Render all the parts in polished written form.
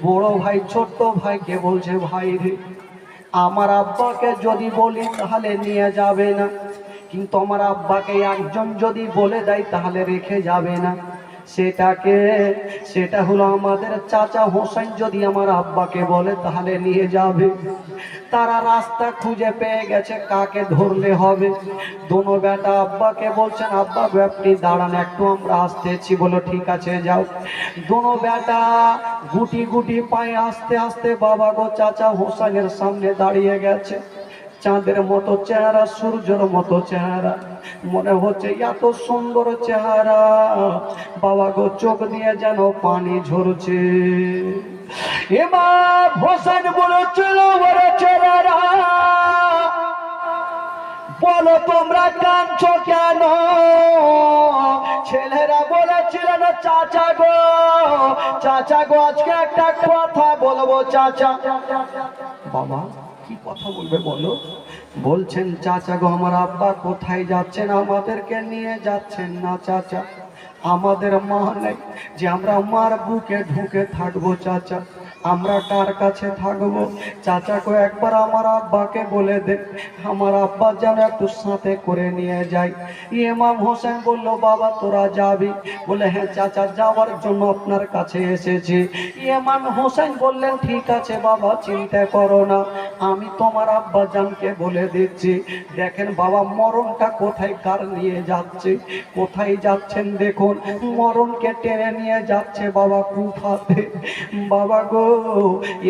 বড় ভাই ছোট্ট ভাইকে বলছে, ভাই রে, আমার আব্বাকে যদি বলি তাহলে নিয়ে যাবে না, কিন্তু আমার আব্বাকে একজন যদি বলে দেয় তাহলে রেখে যাবে না। সেটা হলো আমাদের চাচা হোসেন যদি আমার আব্বাকে বলে তাহলে নিয়ে যাবে। তারা রাস্তা খুঁজে পেয়ে গেছে কাকে ধরলে হবে। দোনো বেটা আব্বাকে বলছেন, আব্বা আপনি দাঁড়ান একটু, আমরা আসতেছি। বলো ঠিক আছে যাও। দোনো বেটা গুটি গুটি পায়ে আস্তে আস্তে বাবা গো চাচা হোসেনের সামনে দাঁড়িয়ে গেছে। চাঁদের মতো চেহারা, সূর্যের মতো চেহারা, মনে হচ্ছে এত সুন্দর চেহারা, বাবা গো চোখ দিয়ে যেন পানি ঝরছে। ইমাম হোসেন বলেছিল, বড় চেহারা, বলো তোমরা কাঁদছো কেন? ছেলেরা বলেছিলেন, চাচা গো, চাচা গো, আজকে একটা কথা বলবো চাচা। বাবা কি কথা বলবে বলো? বলছেন, চাচা গো, আমার আব্বা কোথায় যাচ্ছেন? আমাদেরকে নিয়ে যাচ্ছেন না চাচা। আমাদের মা নেই যে আমরা মার বুকে ঢুকে থাকবো চাচা। আমরা কার কাছে থাকবো? চাচাকে একবার আমার আব্বাকে বলে দে, আমার আব্বা যেন একটু সাথে করে নিয়ে যায়। ইমাম হোসেন বলল, বাবা তোরা যাবি? বলে, হ্যাঁ চাচা, যাওয়ার জন্য আপনার কাছে এসেছি। ইমাম হোসেন বললেন, ঠিক আছে বাবা, চিন্তা করো না, আমি তোমার আব্বা জানকে বলে দিচ্ছি। দেখেন বাবা, মরণটা কোথায় কার নিয়ে যাচ্ছে, কোথায় যাচ্ছেন দেখুন। মরণকে টেনে নিয়ে যাচ্ছে বাবা কুফাতে। বাবা গো,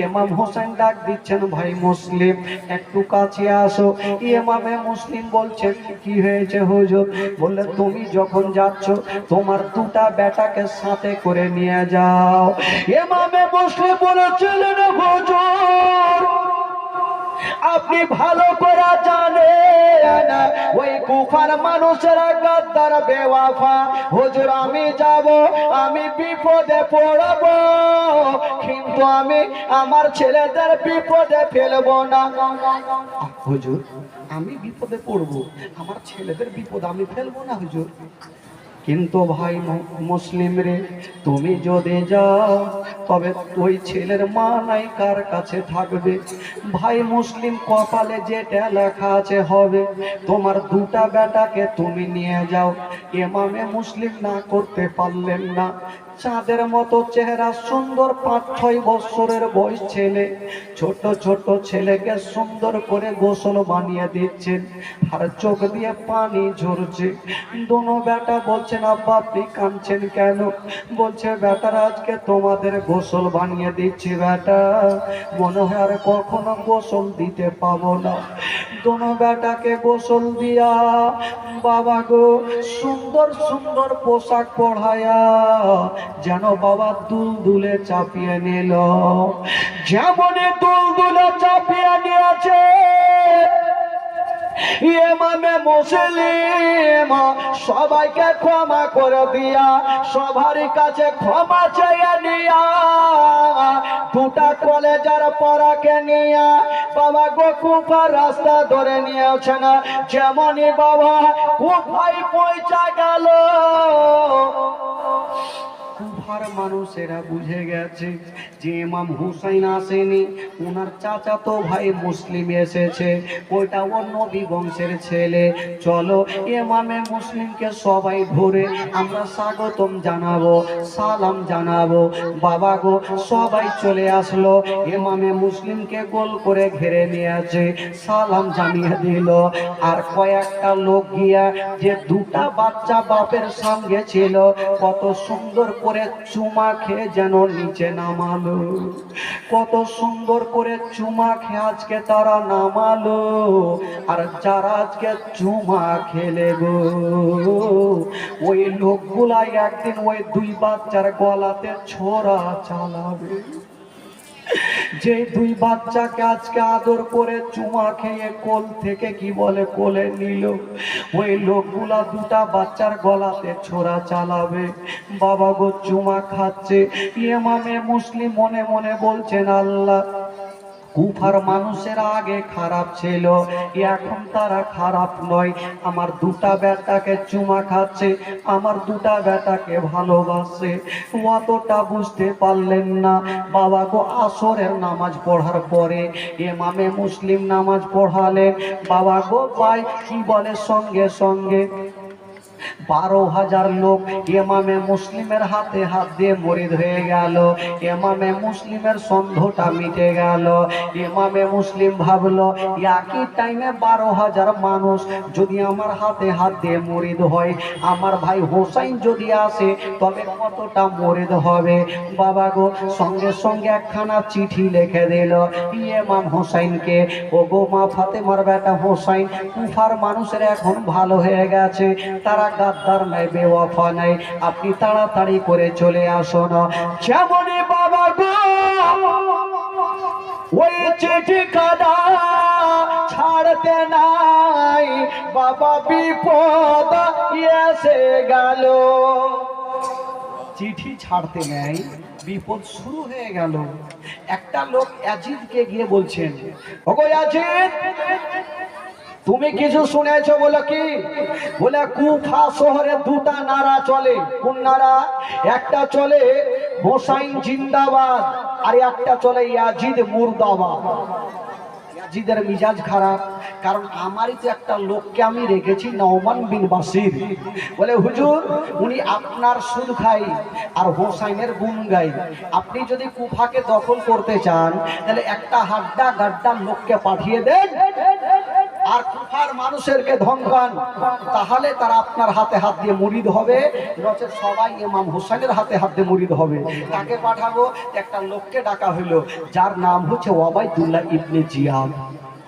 ইমাম হোসেন ডাক দিচ্ছেন, ভাই মুসলিম একটু কাছে আসো। ইমামে মুসলিম বলছেন, কি হয়েছে হুজুর? বললে, তুমি যখন যাচ্ছ তোমার দুটা বেটাকে সাথে করে নিয়ে যাও। ইমামে মুসলিম বলেছিলেন, হুজুর আপনি ভালো করে জানেন ওই কুফার মানুষেরা গাদ্দার বেওয়াফা। হুজুর আমি যাব, আমি বিপদে পড়ব, কিন্তু আমি আমার ছেলেদের বিপদে ফেলবো না। হুজুর আমি বিপদে পড়ব, আমার ছেলেদের বিপদ আমি ফেলবো না হুজুর। কিন্তু ভাই মুসলিম রে, তুমি যদি যাও তবে ওই ছেলের মা নাই কার কাছে থাকবে? ভাই মুসলিম, কপালে যেটা লেখা আছে হবে। তোমার দুটা বেটাকে তুমি নিয়ে যাও। ইমামে মুসলিম না করতে পারলেন না। চাঁদের মতো চেহারা, সুন্দর 5-6 বছরের বয়স ছেলে, ছোট ছোট ছেলেকে সুন্দর করে গোসল বানিয়ে দিচ্ছেন, আর চোখ দিয়ে পানি ঝরছে। দোনো বেটা বলছেন, আব্বা আপনি কাঁদছেন কেন? বলছে, বেটারা আজকে তোমাদের গোসল বানিয়ে দিচ্ছি বেটা, মনে হয় আর কখনো গোসল দিতে পাবো না। দোনো বেটাকে গোসল দিয়া বাবা গো সুন্দর সুন্দর পোশাক পরায়া যেন বাবা দুলদুলে চাপিয়ে নিল। যেমনই দুলদুলে চাপিয়ে নিয়েছে, ইমামে মুসলিম সবাইকে ক্ষমা করে দিয়া, সবারই কাছে ক্ষমা চেয়ে নিয়া, দুটা কলেজার পরাকে নিয়া বাবা গো কুফার রাস্তা ধরে নিয়েছে না। যেমনই বাবা কুফায় পৌঁছা গেল, কুফার মানুষেরা বুঝে গেছে যে ইমাম হুসাইন আসেনি, ওনার চাচা তো ভাই মুসলিম এসেছে, ওইটা ওর নবী বংশের ছেলে। চলো ইমামে মুসলিমকে সবাই ধরে আমরা স্বাগতম জানাবো, সালাম জানাবো। বাবা গো সবাই চলে আসলো, ইমামে মুসলিমকে গোল করে ঘিরে নিয়েছে, সালাম জানিয়ে দিল। আর কয়েকটা লোক গিয়া যে দুটা বাচ্চা বাপের সঙ্গে ছিল, কত সুন্দর করে চুমা খেয়ে যেন নিচে নামালো, কত সুন্দর করে চুমা খেয়ে আজকে তারা নামালো। আর যারা আজকে চুমা খেলে গো, ওই লোকগুলাই একদিন ওই দুই বাচ্চার গলাতে ছোরা চালাবে। যে দুই বাচ্চাকে আজকে আদর করে চুমা খেয়ে কোল থেকে কি বলে কোলে নিল, ওই লোকগুলা দুটা বাচ্চার গলাতে ছোরা চালাবে। বাবা গো চুমা খাচ্ছে। ইমামে মুসলিম মনে মনে বলছেন, আল্লাহ কুফার মানুষের আগে খারাপ ছিল, এখন তারা খারাপ নয়। আমার দুটা বেটাকে চুমা খাচ্ছে, আমার দুটা বেটাকে ভালোবাসে। অতটা বুঝতে পারলেন না। বাবা গো আসরের নামাজ পড়ার পরে ইমামে মুসলিম নামাজ পড়ালেন। বাবা গো ভাই কি বলে, সঙ্গে সঙ্গে 12,000 লোক ইমামে মুসলিমের হাতে হাত দিয়ে মরিদ হয়ে গেল। ইমামে মুসলিমের সন্দেহটা মিটে গেল। ইমামে মুসলিম ভাবলো একই টাইমে 12,000 মানুষ যদি আমার হাতে হাত দিয়ে মরিদ হয়, আমার ভাই হোসাইন যদি আসে তবে কতটা মরিদ হবে। বাবা গো সঙ্গে সঙ্গে একখানা চিঠি লিখে দিল ইমাম হোসাইনকে, ও গো মা ফাতেমার বেটা হোসাইন, কুফার মানুষের এখন ভালো হয়ে গেছে, তারা গাদ্দার নাই, বেওয়াফা নাই, আপনি তাড়াতাড়ি করে চলে আসুন। যেমনই বাবা গো ওই চিঠিখানা ছাড়তে নাই, বাবা বিপদ এসে গেল। চিঠি ছাড়তে নেই, বিপদ শুরু হয়ে গেল। একটা লোক ইয়াজিদকে গিয়ে বলছেন, ওগো ইয়াজিদ, তুমি কিছু শুনেছো? বলো কি? বলে কুফা শহরে দুটা নারা চলে। কোন নারা? একটা চলে হোসাইন জিন্দাবাদ, আর একটা চলে ইয়াজিদ মুর্দাবাদ। ইয়াজিদের মিজাজ খারাপ, কারণ আমারই তো একটা লোককে আমি রেখেছি নওমান বিন বাসির। বলে হুজুর, উনি আপনার সুদ খাই আর হোসাইনের গুণ গাই। আপনি যদি কুফাকে দখল করতে চান তাহলে একটা হাড্ডা গাড্ডা লোককে পাঠিয়ে দেন আর কুফার মানুষেরকে ধমকান, তাহলে তারা আপনার হাতে হাত দিয়ে মুরিদ হবে, নচেত সবাই ইমাম হোসেনের হাতে হাত দিয়ে মুরিদ হবে। তাকে পাঠাবো। একটা লোককে ডাকা হইল, যার নাম হচ্ছে ওবায়দুল্লাহ ইবনে জিয়াদ।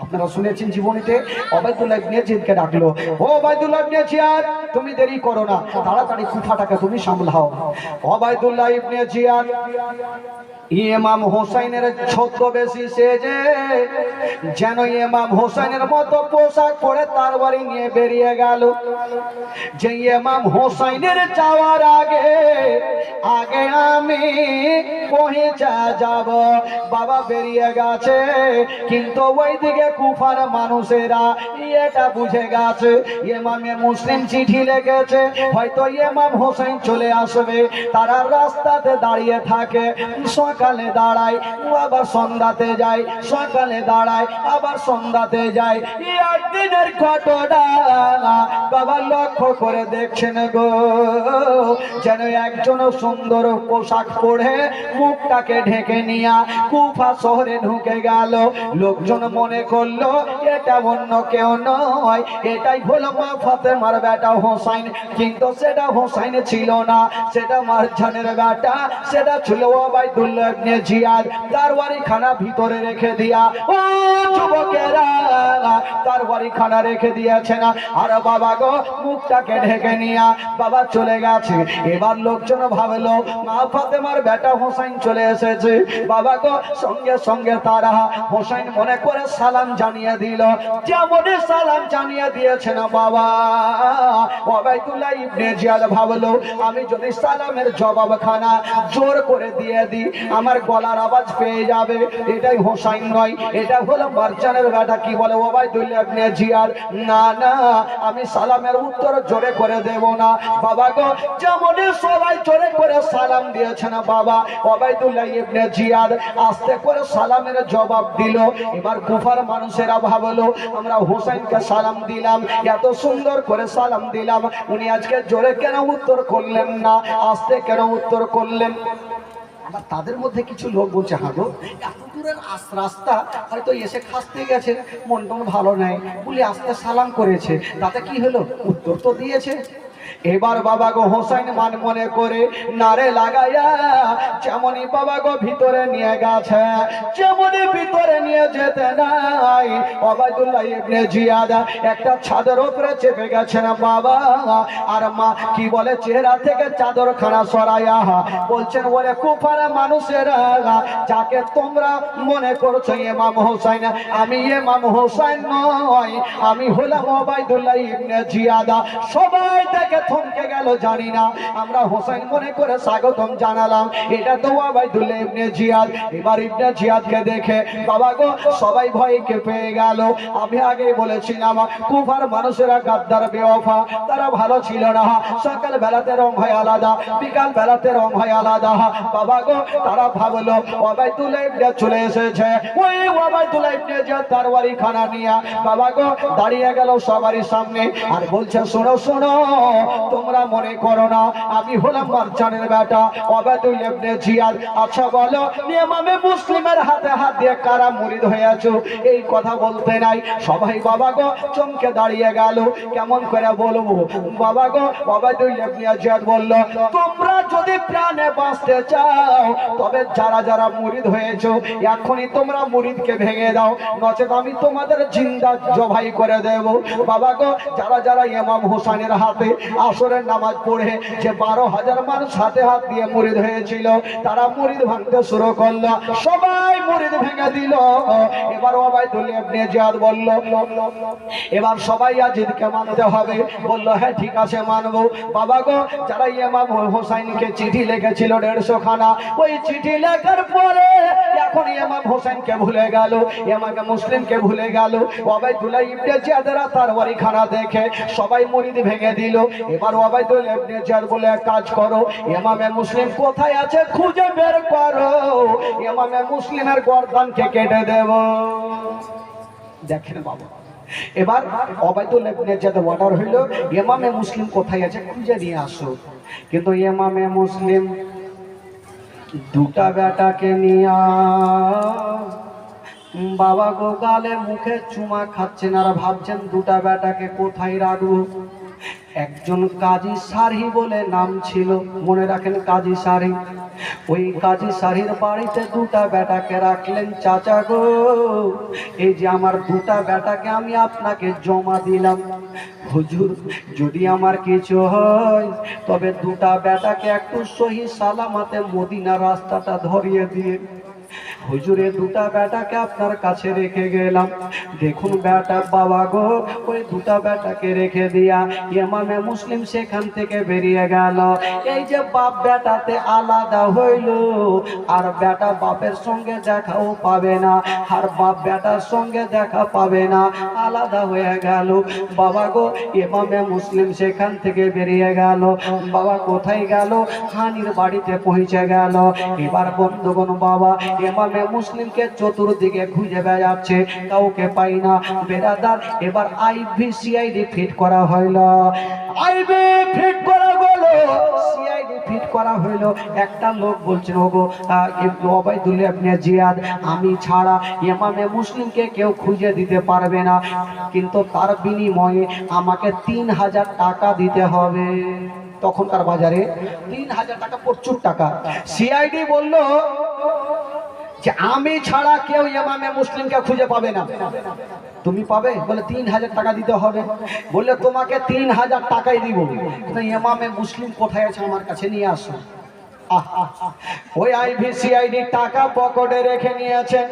আপনারা শুনেছেন জীবনীতে, ওবায়দুল্লাহ ইবনে জিয়াদকে ডাকলো, ও ওবায়দুল্লাহ ইবনে জিয়াদ, তুমি দেরি করো না, তাড়াতাড়ি কুফাটাকে তুমি সামলাও। ওবায়দুল্লাহ ইবনে জিয়াদ ইমাম হোসাইনের ছদ্মবেশী সেজে যেন ইমাম হোসাইনের মতো পোশাক পরে তার বাড়ি নিয়ে বেরিয়ে গেল। যে ইমাম হোসাইনের যাওয়ার আগে আগে আমি পৌঁছে যাব। বাবা বেরিয়ে গেছে, কিন্তু ওইদিকে কুফার মানুষেরা এটা বুঝে গেছে ইমামে মুসলিম চিঠি লিখেছে, হয়তো ইমাম হোসাইন চলে আসবে। তারা রাস্তাতে দাঁড়িয়ে থাকে, সকালে দাঁড়ায় আবার সন্ধ্যাতে যায়, সকালে দাঁড়ায় আবার সন্ধ্যাতে যায়। একদিনের ঘটনা বাবা লক্ষ্য করে দেখছেন গো, যেন একজন সুন্দর পোশাক পরে মুখটাকে ঢেকে নিয়ে কুফা শহরে ঢুকে গেল। লোকজন মনে করলো এটা অন্য কেউ নয়, এটাই হলো মা ফাতেমার বেটা হোসাইন। কিন্তু সেটা হোসাইন ছিল না, সেটা মারজানের বেটা, সেটা ছিল ওবায়দুল্লাহ ইবনে জিয়াদ। তার বাড়িখানা ভিতরে রেখে দিয়া, ও যুবকেরা, তার বাড়িখানা রেখে দিয়েছে না। আর বাবা গো মুখটাকে ঢেকে নিয়া বাবা চলে গেছে। এবার লোকজন ভাবলো মা ফাতেমার বেটা হোসাইন চলে এসেছে। বাবা গো সঙ্গে সঙ্গে তারা হোসাইন মনে করে সালাম জানিয়ে দিল। যেমন সালাম জানিয়ে দিয়েছে না বাবা, ওবায়দুল্লাহ ইবনে জিয়াদ ভাবলো আমি যদি সালামের জবাবখানা জোর করে দিয়ে দিই আমার গলার আওয়াজ পেয়ে যাবে। এটাই হোসাইন নয়, এটা হলো মারজানের বেটা। কি বলে ওবায়দুল্লাহ ইবনে জিয়াদ, না না, আমি সালামের উত্তর জোরে করে দেব না। বাবা গো যেমন সবাই জোরে করে সালাম দিয়েছে না বাবা, ওবায়দুল্লাহ ইবনে জিয়াদ আস্তে করে সালামের জবাব দিল। এবার কুফার মানুষেরা ভাবলো আমরা হোসাইনকে সালাম দিলাম, এত সুন্দর করে সালাম দিলাম, উনি আজকে জোরে কেন উত্তর করলেন না, আস্তে কেন উত্তর করলেন? আবার তাদের মধ্যে কিছু লোক বলছে, হাগো এত দূরের রাস্তা, হয়তো এসে খাসতে গেছে, মন টন ভালো নেই বলে আস্তে সালাম করেছে, তাতে কি হলো, উত্তর তো দিয়েছে। এবার বাবা গো হোসাইন মান মনে করে নারে লাগাইয়া যেমনই বাবা গো ভিতরে নিয়ে গেছে, যেমনই ভিতরে নিয়ে যেতে নাই ওবায়দুল্লাহ ইবনে জিয়াদ একটা চাদর উপরে চেপে গেছে না বাবা। আর মা কি বলে, চেহারা থেকে চাদর খানা সরাইয়া বলছেন, বলে কুফার মানুষেরা, যাকে তোমরা মনে করছো ইমাম হোসাইন, আমি ইমাম হোসাইন নয়, আমি হলাম ওবায়দুল্লাহ ইবনে জিয়াদ। সবাই থেকে থমকে গেল জানি না। আমরা হোসেন মনে করে স্বাগতম জানালাম, এটা তো ওবাইদুল্লাহ ইবনে জিয়াদ। এবার ইবনে জিয়াদকে দেখে বাবা গো সবাই ভয় পেয়ে গেল। আমি আগেই বলেছিলাম কুফার মানুষেরা গাদ্দার বেওয়াফা, তারা ভালো ছিল না। সকাল বেলাতে রং হয় আলাদা, বিকাল বেলাতে রং হয় আলাদা। বাবা গো তারা ভাবলো ওবাইদুল্লাহ ইবনে চলে এসেছে, ওই ওবাইদুল্লাহ ইবনে জিয়াদ তরবারি খানা নিয়ে বাবা গো দাঁড়িয়ে গেল সবারই সামনে আর বলছে শোনো শোনো, তোমরা মনে করো না আমি হলাম মারজানের বেটা ওবাইদুল্লাহ ইবনে জিয়াদ। আচ্ছা বলো ইমামে মুসলিমের হাতে হাত দিয়ে কারা মুরিদ হয়েছো? এই কথা বলতে নাই সবাই বাবা গো চমকে দাঁড়িয়ে গেল। কেমন করে বলবো বাবা গো? ওবাইদুল্লাহ ইবনে জিয়াদ বলল, তোমরা যদি প্রাণে বাঁচতে চাও তবে যারা যারা মুরিদ হয়েছো এখনই তোমরা মুরিদকে ভেঙে দাও, নচেত আমি তোমাদের জিন্দা জবাই করে দেব। বাবা গো যারা যারা ইমাম হোসেনের হাতে আসরের নামাজ পড়ে যে 12,000 মানুষ হাতে হাত দিয়ে মুরিদ হয়েছিল, তারা মুরিদ ভাঙতে শুরু করলো, সবাই মুরিদ ভেঙে দিল। এবার ওবাইদুল্লাহ ইবনে জিয়াদ বলল, এবার সবাই ইয়াজিদকে মানতে হবে। বলল হ্যাঁ ঠিক আছে মানবো। বাবা গো যারা ইমাম হোসেনকে চিঠি লিখেছিল 150 খানা, ওই চিঠি লেখার পরে এখন ইমাম হোসেনকে ভুলে গেল, ইমামে মুসলিমকে ভুলে গেল। ওবাইদুল্লাহ ইবনে জিয়াদের তরবারি খানা দেখে সবাই মুরিদ ভেঙে দিল। এবার ওবাইদুল্লাহ ইবনে জিয়াদ বলে এক কাজ করো, ইমামে মুসলিম কোথায় আছে খুঁজে বের করো, ইমামে মুসলিমের গর্দানকে কেটে দেব। দেখেন বাবা, এবার ওবাইদুল্লাহ ইবনে জিয়াদ অর্ডার হইল ইমামে মুসলিম কোথায় আছে খুঁজে নিয়ে আসো। কিন্তু ইমামে মুসলিম দুটা বেটাকে নিয়ে বাবা গো গালে মুখে চুমা খাচ্ছেন আর ভাবছেন দুটা বেটাকে কোথায় রাখবো। একজন কাজী সারহি বলে নাম ছিল, মনে রাখেন কাজী সারহি। ওই কাজী সারহির বাড়িতে দুটা বেটাকে রাখলেন। চাচা গো এই যে আমার দুটা বেটাকে আমি আপনাকে জমা দিলাম, হুজুর যদি আমার কিছু হয় তবে দুটা বেটাকে একটু সহি সালামতে মদিনা রাস্তাটা ধরিয়ে দিয়ে হুজুরে দুটা বেটাকে আপনার কাছে রেখে গেলাম। দেখুন বেটা বাবা গো ওই দুটা বেটাকে রেখে দিয়া ইমামে মুসলিম সেখান থেকে বেরিয়ে গেল। এই যে বাপ বেটাতে আলাদা হইল, আর বেটা বাপের সঙ্গে দেখাও পাবে না, আর বাপ বেটার সঙ্গে দেখা পাবে না, আলাদা হয়ে গেল। বাবা গো ইমামে মুসলিম সেখান থেকে বেরিয়ে গেল। বাবা কোথায় গেল? হানির বাড়িতে পৌঁছে গেল। এবার বন্ধুগণ বাবা ইমামে মুসলিমকে চতুর্দিকে খুঁজে বেড়াচ্ছে, কাউকে পাই না। বেরাদার এবার আইভিসিআইডি ফিট করা হইল, আইভি ফিট করা হলো, সিআইডি ফিট করা হইল। একটা লোক বলছেন ওগো ওবাইদুল্লাহ ইবনে জিয়াদ আমি ছাড়া ইমামে মুসলিমকে কেউ খুঁজে দিতে পারবে না, কিন্তু তার বিনিময়ে আমাকে 3,000 টাকা দিতে হবে। তখনকার বাজারে 3,000 টাকা প্রচুর টাকা। সিআইডি বলল যে আমি ছাড়া কেউ ইমামে মুসলিমকে খুঁজে পাবে না। তুমি পাবে? বলে 3,000 টাকা দিতে হবে। বললে তোমাকে 3,000 টাকাই দিব, ইমামে মুসলিম কোথায় আছে আমার কাছে নিয়ে আসো। ওই আইভিসিআইডি টাকা পকেটে রেখে নিয়েছেন।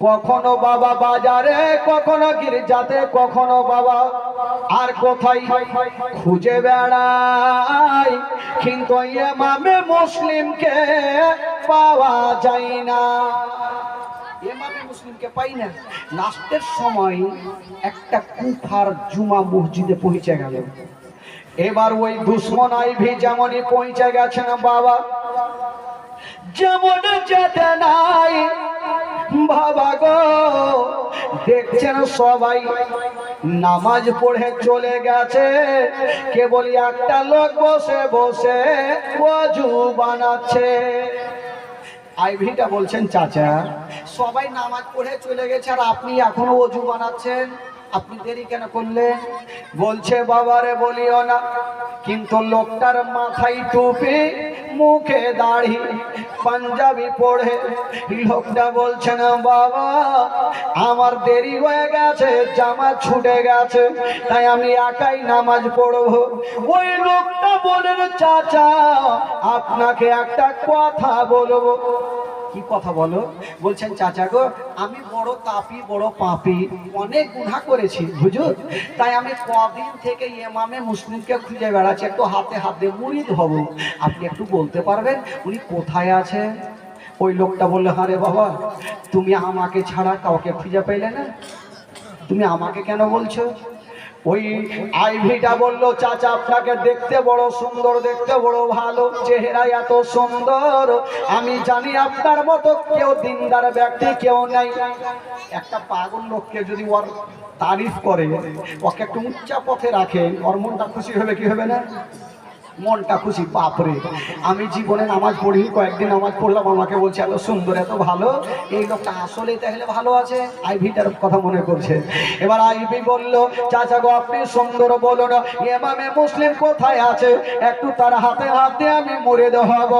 কখনো বাবা বাজারে, কখনো গির্জাতে, কখনো বাবা আর কোথায় খুঁজে বেড়াই, কিন্তু ইমামে মুসলিমকে পাওয়া যায় না। ইমামে মুসলিমকে পাই না। লাস্টের সময় একটা কুফার জুমা মসজিদে পৌঁছে গেল। এবার ওই দুশ্মন আইভি যেমনই পৌঁছে গেছেন বাবা, যেমন যেতে নাই বাবা গো দেখছেন সবাই নামাজ পড়ে চলে গেছে, কেবল একটা লোক বসে বসে ওযু বানাচ্ছে। আইভিটা বলছেন চাচা সবাই নামাজ পড়ে চলে গেছে আর আপনি এখনো ওযু বানাচ্ছেন, আপনি দেরি কেন করলেন? বলছে বাবারে বলিও না, কিন্তু লোকটার মাথায় টুপি, মুখে দাড়ি, পাঞ্জাবি পড়ে। লোকটা বলছে না বাবা আমার দেরি হয়ে গেছে, জামা ছুটে গেছে, তাই আমি একাই নামাজ পড়বো। ওই লোকটা বলেন চাচা আপনাকে একটা কথা বলবো। কি কথা বলো? বলছেন চাচা গো আমি বড় তাপি বড় পাপি, অনেক গুনাহ করেছি হুজুর, তাই আমি কদিন থেকে ইমামে মুসলিমকে খুঁজে বেড়াচ্ছি, একটু হাতে হাত দিয়ে মুরিদ হব। আপনি একটু বলতে পারবেন উনি কোথায় আছে? ওই লোকটা বললো, আরে বাবা তুমি আমাকে ছাড়া কাউকে খুঁজে পেলে না, তুমি আমাকে কেন বলছো? ওই আইভিটা বলল, চাচা আপনাকে দেখতে বড় সুন্দর, দেখতে বড় ভালো, চেহারা এত সুন্দর, আমি জানি আপনার মতো কেউ দিনদার ব্যক্তি কেউ নাই। একটা পাগল লোককে যদি ওর তারিফ করে, ওকে একটু উচ্চা পথে রাখে, ওর মনটা খুশি হবে কি হবে না? মনটা খুশি। বাপরে, আমি জীবনে নামাজ পড়ি, কয়েকদিন নামাজ পড়লাম, আমাকে বলছে এত সুন্দর এত ভালো, এই লোকটা আসলে তাহলে ভালো আছে। আইভিটার কথা মনে করছে। এবার আইভি বলল, চাচা গো আপনি সুন্দর বলুন, ইমামে মুসলিম কোথায় আছে, একটু তার হাতে হাত দিয়ে আমি মুরিদ হব।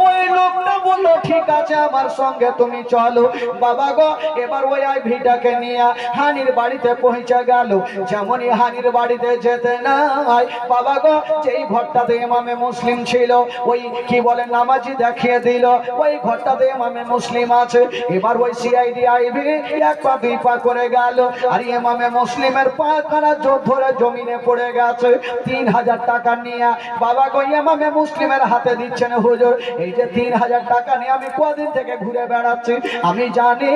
ওই লোকটা বলল, ঠিক আছে আমার সঙ্গে তুমি চলো। বাবা গো, এবার ওই আইভিটাকে নিয়ে হানির বাড়িতে পৌঁছে গেল। যেমনই হানির বাড়িতে যেতে নাই, বাবা গো যেই ঘরটাতে ইমামে মুসলিম ছিল, ওই কি বলে নামাজি দেখিয়ে দিল, ওই ঘরটাতে ইমামে মুসলিম আছে। এবার ওই সিআইডি আইভি এক পা দুই পা করে গেল, আর ইমামে মুসলিমের পা কানা জোর ধরে জমিনে পড়ে গেছে। 3000 টাকা নিয়ে বাবা গো ইমামে মুসলিমের হাতে দিচ্ছেন, হুজুর এই যে 3000 টাকা নিয়ে আমি কদিন থেকে ঘুরে বেড়াচ্ছি, আমি জানি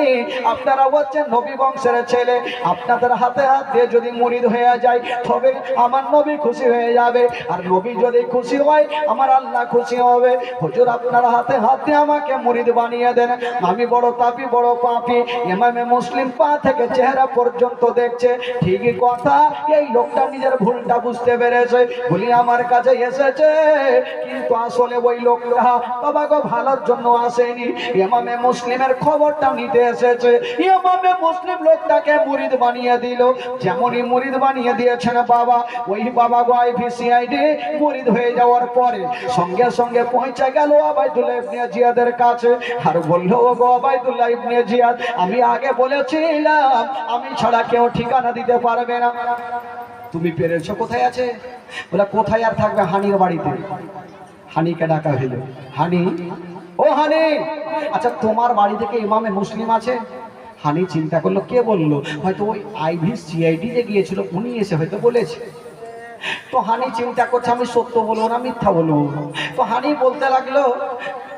আপনারা হচ্ছেন নবী বংশের ছেলে, আপনাদের হাতে হাত দিয়ে যদি মুরিদ হয়ে যায় তবে আমার নবী খুশি হয়ে যাবে, আর নবী যদি খুশি হয় আমার আল্লাহ খুশি হবে। হুজুর আপনার হাতে হাত দিয়ে আমাকে মুরিদ বানিয়ে দেন, আমি বড় তাপি বড় পাপি। ইমামে মুসলিম পা থেকে চেহারা পর্যন্ত দেখছে। ঠিকই কথা, এই লোকটা নিজের ভুলটা বুঝতে পেরেছে, বলি আমার কাছে এসেছে, কিন্তু আসলে ওই লোকটা বাবা গো ভালোর জন্য আসেনি, ইমামে মুসলিমের খবরটা নিতে এসেছে। ইমামে মুসলিম লোকটাকে মুরিদ বানিয়ে দিল। যেমনই মুরিদ বানিয়ে দিয়েছেন বাবা, ওই বাবা গো আইভিসিআইডি মুরিদ হয়ে যাওয়ার পরে সঙ্গে সঙ্গে পৌঁছে গেল আবাইদুল্লাহ ইবনে জিয়াদের কাছে, আর বলল, ও গো আবাইদুল্লাহ ইবনে জিয়াদ, আমি আগে বলেছিলাম আমি ছাড়া কেউ ঠিকানা দিতে পারবে না, তুমি পেরেছো? কোথায় আছে? বলে কোথায় আর থাকবে, হানির বাড়িতে। হানিকে ডাকা হইল, হানি ও হানি, আচ্ছা তোমার বাড়ি থেকে ইমামে মুসলিম আছে? হানি চিন্তা করলো, কে বললো? হয়তো ওই আইভি সিআইডি যে গিয়েছিল উনি এসে হয়তো বলেছে। তো হানি চিন্তা করছে আমি সত্য বলবো না মিথ্যা বলবো। তো হানি বলতে লাগলো,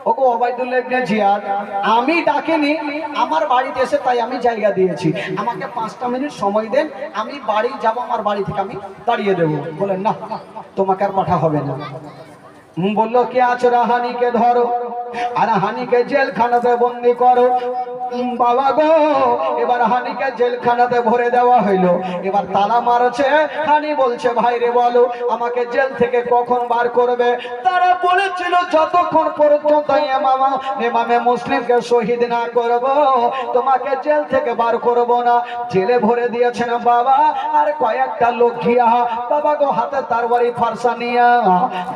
ওগো ওবায়দুল্লাহ ইবনে জিয়াদ, আমি ডাকিনি, আমার বাড়িতে এসে তাই আমি জায়গা দিয়েছি, আমাকে 5টা মিনিট সময় দেন, আমি বাড়ি যাব, আমার বাড়ি থেকে আমি দাঁড়িয়ে দেবো। বলেন না, তোমাকে আর পাঠা হবে না। বললো, কে আছো? হানিকে ধরো আর হানিকে জেলখানাতে বন্দি করো। বাবা গো, এবার হানিকে জেলখানাতে ভরে দেওয়া হইলো। এবার তালা মারছে। হানি বলছে, ভাই রে বলো আমাকে জেল থেকে কখন বার করবে? তারা বলেছিল যতক্ষণ পর্যন্ত ইমামে মুসলিমকে শহীদ না করব তোমাকে জেল থেকে বার করব না। জেলে ভরে দিয়েছেন বাবা, আর কয়েকটা লোক গিয়া বাবা গো হাতে তরবারি ফারসা নিয়া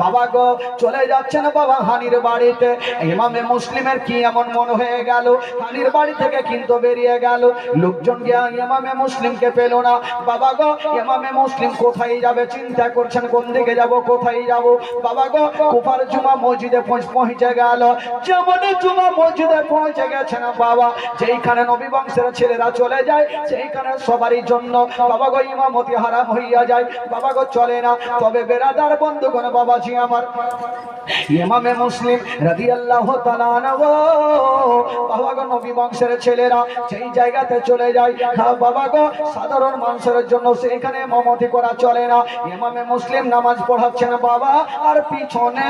বাবা গো চলে যাচ্ছেন বাবা হানির বাড়িতে। ইমামে মুসলিমের কি এমন মন হয়ে গেল, হানির বাড়ি থেকে কিন্তু বেরিয়ে গেল। লোকজন গিয়া ইমামে মুসলিমকে পেল না। বাবা গো ইমামে মুসলিম কোথায় যাবে চিন্তা করছেন, কোন দিকে যাব কোথায় যাব। বাবা গো কুফার জুমা মসজিদে পৌঁছে গেল। যেমন জুমা মসজিদে পৌঁছে গেছে না বাবা, যেইখানে নবী বংশের ছেলেরা চলে যায় সেইখানে সবারই জন্য বাবা গো ইমামতি হারাম হইয়া যায়। বাবা গো চলে না। তবে বেরাদার বন্ধুগণ বাবাজি আমার, ইমামে মুসলিম রাদিয়াল্লাহু তাআলা আনহু বাবা গো নবী বংশের ছেলেরা যেই জায়গাতে চলে যায়, হ্যাঁ বাবা গো সাধারণ মানুষের জন্য সেইখানে ইমামতি করা চলে না। ইমামে মুসলিম নামাজ পড়াচ্ছেন বাবা, আর পিছনে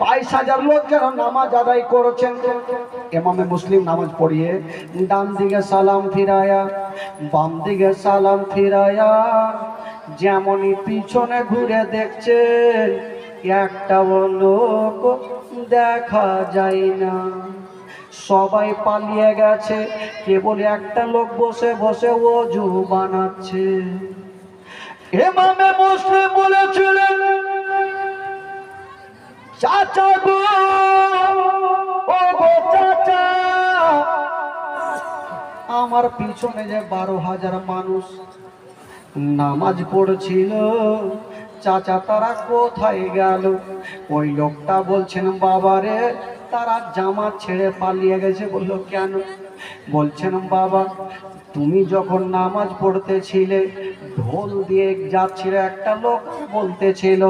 22,000 লোক যেন নামাজ আদায় করছেন। ইমামে মুসলিম নামাজ পড়িয়ে ডান দিকে সালাম ফিরায়া, বাম দিকে সালাম ফিরায়া, যেমনই পিছনে ঘুরে দেখছেন একটা লোক দেখা যায় না, সবাই পালিয়ে গেছে, কেবল একটা লোক বসে বসে ওযু বানাচ্ছে। ইমামে মুসলিম বলেছিলেন, চাচা গো, ও গো চাচা, আমার পিছনে যে 12,000 মানুষ নামাজ পড়ছিল, চাচা তারা কোথায় গেল? ওই লোকটা বলছেন, বাবারে তারা জামা ছেড়ে পালিয়ে গেছে। বললো কেন? বলছেন বাবা তুমি যখন নামাজ পড়তেছিলে ঢোল দিয়ে যাচ্ছিল, একটা লোক বলতেছিল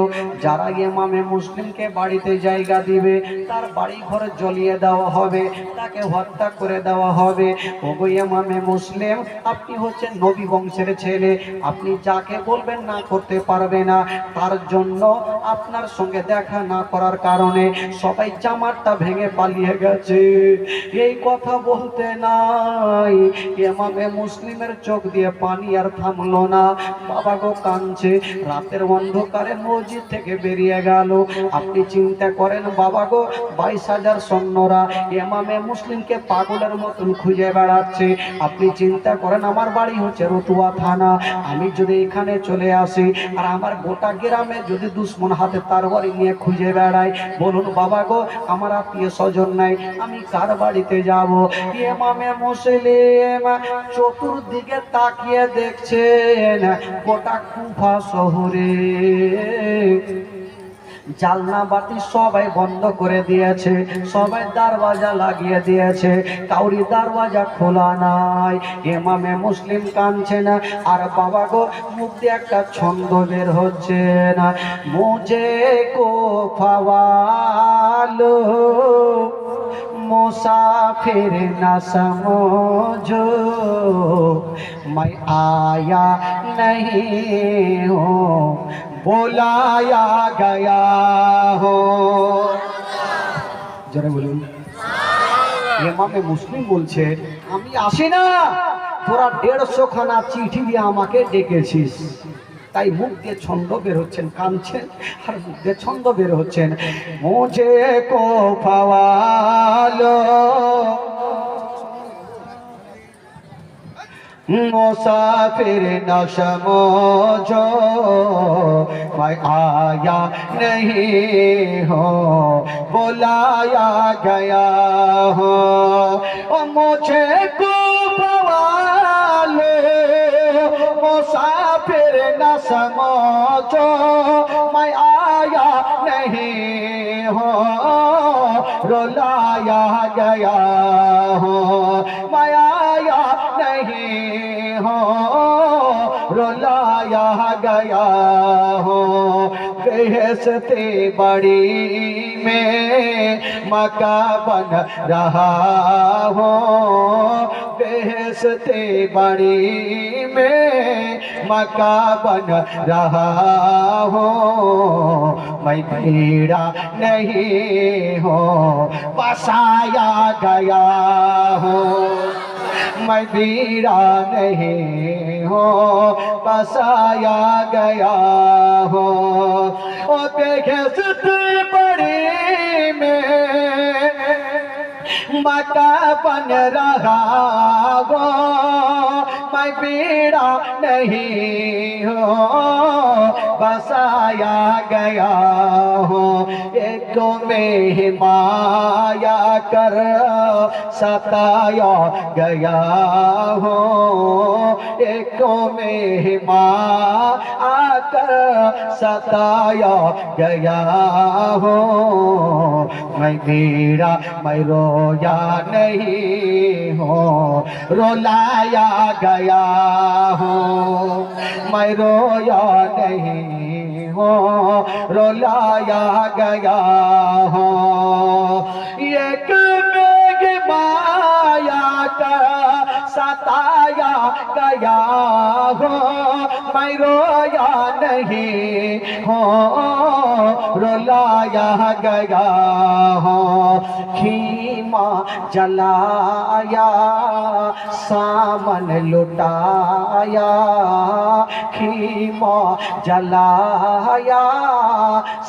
যারা ইমামে মুসলিমকে বাড়িতে জায়গা দিবে তার বাড়ি ঘর জ্বলিয়ে দেওয়া হবে, তাকে হত্যা করে দেওয়া হবে। ওগো ইমামে মুসলিম, আপনি হচ্ছেন নবী বংশের ছেলে, আপনি যাকে বলবেন না করতে পারবে না। তার জন্য আপনার সঙ্গে দেখা না করার কারণে সবাই জামারটা ভেঙে পালিয়ে গেছে। এই কথা বলতে নাই ইমামে মুসলিমের চোখ দিয়ে পানি আর থামলো না। বাবা গো কাঁদছে, রাতের অন্ধকারে মসজিদ থেকে বেরিয়ে গেল। আপনি চিন্তা করেন বাবা গো, 22,000 সৈন্যরা ইমামে মুসলিমকে পাগলের মতন খুঁজে বেড়াচ্ছে। আপনি চিন্তা করেন আমার বাড়ি হচ্ছে রতুয়া থানা, আমি যদি এখানে চলে আসি আর আমার গোটা গ্রামে যদি দুশ্মন হাতে তরবারি নিয়ে খুঁজে বেড়ায়, বলুন বাবা গো আমার আত্মীয় স্বজন নাই, আমি কার বাড়িতে যাব? ইমামে মুসলিম চতুর্দিকে তাকিয়ে দেখছেন গোটা কুফা শহরে জালনা বাতি সবাই বন্ধ করে দিয়েছে, সবাই দরওয়াজা লাগিয়ে দিয়েছে, কাউরি দরওয়াজা খোলা নাই। ইমামে মুসলিম কাঁদছে না, আর বাবা গো মুখ দিয়ে একটা ছন্দ বের হচ্ছে না, মুঝে কো ফাওয়ালো मुसाफिर न समझो, मैं आया नहीं हूँ बुलाया गया हो। जरा बोलून ইমামে মুসলিম বলছে আমি আসি না, তোরা 150 খানা চিঠি দিয়ে আমাকে ডেকেছিস। তাই মুখ দিয়ে ছন্দ বের হচ্ছেন, কাঁদছেন আর মুখ দিয়ে ছন্দ বের হচ্ছেন, মুঝে কো ফাওয়ালো मुसाफिर न समझो, मैं आया नहीं हो बुलाया गया हो। मुझे को मुसाफिर न समझो, मैं आया नहीं हो रुलाया गया हो, मैं आया नहीं हो रुलाया गया हो। बेहसती बड़ी में मका बन रहा हो, बेहसती बड़ी में मका बन रहा हो, मैं भीड़ा नहीं हो बसाया गया हो, मैं भीड़ा नहीं हो बसाया गया हो। ओ बेहसती बड़ी में मका बन रहा हो, मैं पीड़ा नहीं हो बसाया गया हो। एक में माया कर सताया गया हो, एक में माया कर सताया गया हो, मैं पीड़ा मैं रोया नहीं हो रुलाया गया हो, मैं रोया नहीं हो रुलाया गया हो। एक मेघ माया का सताया गया हो, मैं रोया नहीं हो रुलाया गया हो। खीमा जलाया सामन लुटाया, खीमा जलाया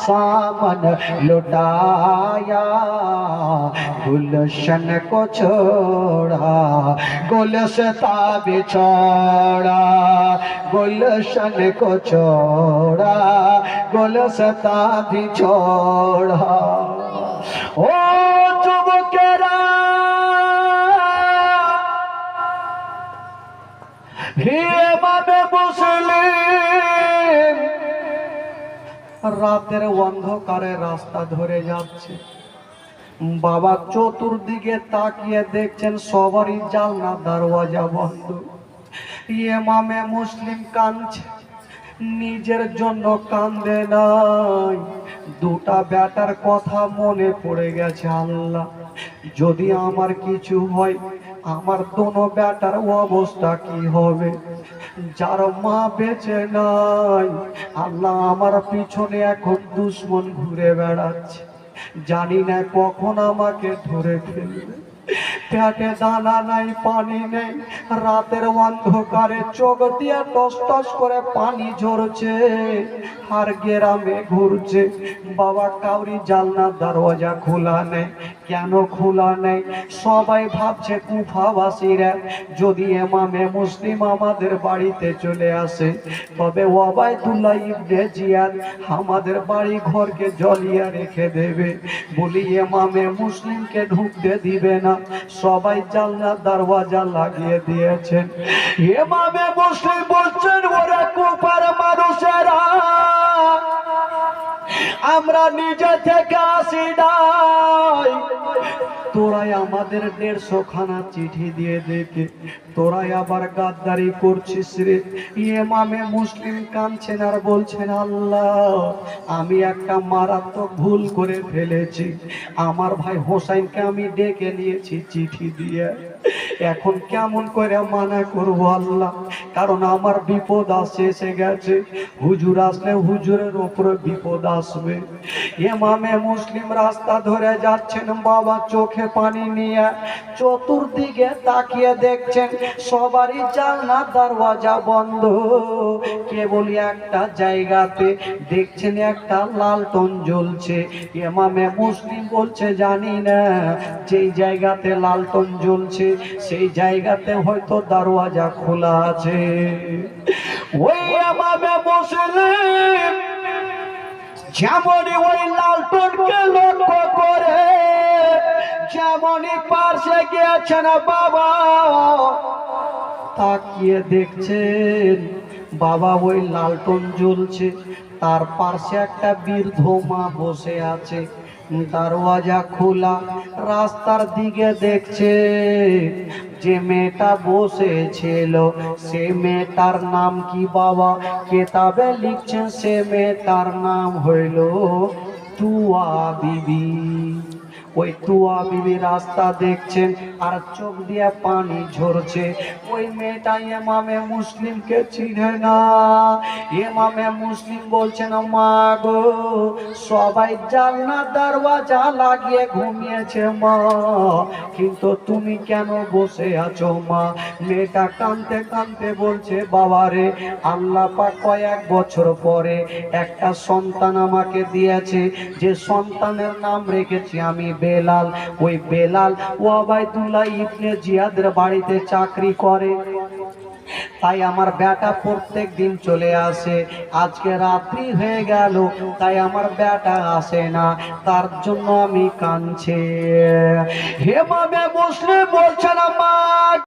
सामन लुटाया, गुलशन को छोड़ा गुलस्ता बिछोड़ा, गुलशन को छोड़ा गुलस्ता बिछोड़ा। ओ যুবকেরা ইমামে মুসলিম রাতের অন্ধকারে রাস্তা ধরে যাচ্ছে, বাবা চতুর্দিকে তাকিয়ে দেখছেন সবারই জানলা দরওয়াজা বন্ধ। ইমামে মুসলিম কাঁদছে, নিজের জন্য কান্দে নাই, দুটা বেটার কথা মনে পড়ে গেছে। আল্লাহ, যদি আমার কিছু হয় আমার দোনো বেটার অবস্থা কি হবে? যার মা বেঁচে নাই, আল্লাহ আমার পিছনে এখন দুশ্মন ঘুরে বেড়াচ্ছে, জানি না কখন আমাকে ধরে ফেলবে। পেটে দানা নাই, পানি নেই, রাতের অন্ধকারে চোখ দিয়ে টস টস করে পানি ঝরছে, আর গ্রামে ঘুরছে। বাবা কাউরি জানলা দরওয়াজা খোলা নেই। কেন খোলা নেই? সবাই ভাবছে কুফাবাসীরা যদি ইমামে মুসলিম আমাদের বাড়িতে চলে আসে, তবে ওবায়দুল্লাহ ইবনে জিয়াদ আমাদের বাড়ি ঘরকে জ্বলিয়ে রেখে দেবে, বলি ইমামে মুসলিমকে ঢুকতে দিবে না। সবাই জানলা দরওয়াজা লাগিয়ে দিয়েছেন। ইমামে মুসলিম বলছেন, ওরা কুফার মানুষেরা, আমরা নিজে থেকে আসি নাই। তোরাই আমাদের 150 খানা চিঠি দিয়ে দেখে তোরাই আবার গাদ্দারি করছিস রে। ইমামে মুসলিম কাঁদছেন আর বলছেন, আল্লাহ আমি একটা মারাত্মক ভুল করে ফেলেছি। আমার ভাই হোসাইনকে আমি ডেকে নিয়েছি চিঠি দিয়ে, এখন কেমন করে মানা করবো আল্লাহ, কারণ আমার বিপদ এসে গেছে। হুজুর আসলে হুজুরের উপরে বিপদ আসবে। ইমামে মুসলিম রাস্তা ধরে যাচ্ছেন, বাবা চোখে পানি নিয়ে চতুর্দিকে তাকিয়ে দেখছেন সবারই জানলা দরওয়াজা বন্ধ। কেবল একটা জায়গাতে দেখছেন একটা লালটন জ্বলছে। ইমামে মুসলিম বলছে, জানি না যেই জায়গাতে লালটন জ্বলছে সেই জায়গাতে হয়তো দরওয়াজা খোলা আছে। ওই ইমামে মুসলিম যেমনই ওই লালটনকে লক্ষ্য করে যেমনই পাশে গিয়েছেন বাবা, তাকিয়ে দেখছেন বাবা ওই লালটন জ্বলছে, তার পাশে একটা বৃদ্ধ মা বসে আছে, দরওয়াজা খোলা। রাস্তার দিকে দেখছে যে মেয়েটা বসেছিল সে মেয়েটার নাম কি বাবা? কেতাবে লিখছেন সে মেয়েটার নাম হইল তুয়া বিবি। ওই তুয়া বিবি রাস্তা দেখছেন আর চোখ দিয়ে পানি ঝরছে। ওই মেয়েটা ইমামে মুসলিমকে চিনে না। ইমামে মুসলিম বলছেন, মা গো সবাই জানলা দরওয়াজা লাগিয়ে ঘুমিয়েছে মা, কিন্তু তুমি কেন বসে আছো মা? মেয়েটা কাঁদতে কাঁদতে বলছে, বাবা রে, আল্লাহ পাক কয়েক বছর পরে একটা সন্তান আমাকে দিয়েছে, যে সন্তানের নাম রেখেছি আমি বেলাল। ওই বেলাল ওবায়দুল্লাহ ইবনে জিয়াদের বাড়িতে চাকরি করে, তাই আমার বেটা প্রত্যেক দিন চলে আসে। আজকে রাত্রি হয়ে গেল তাই আমার বেটা আসে না, তার জন্য আমি কাঁদছি। ইমামে মুসলিম বলছেন, মা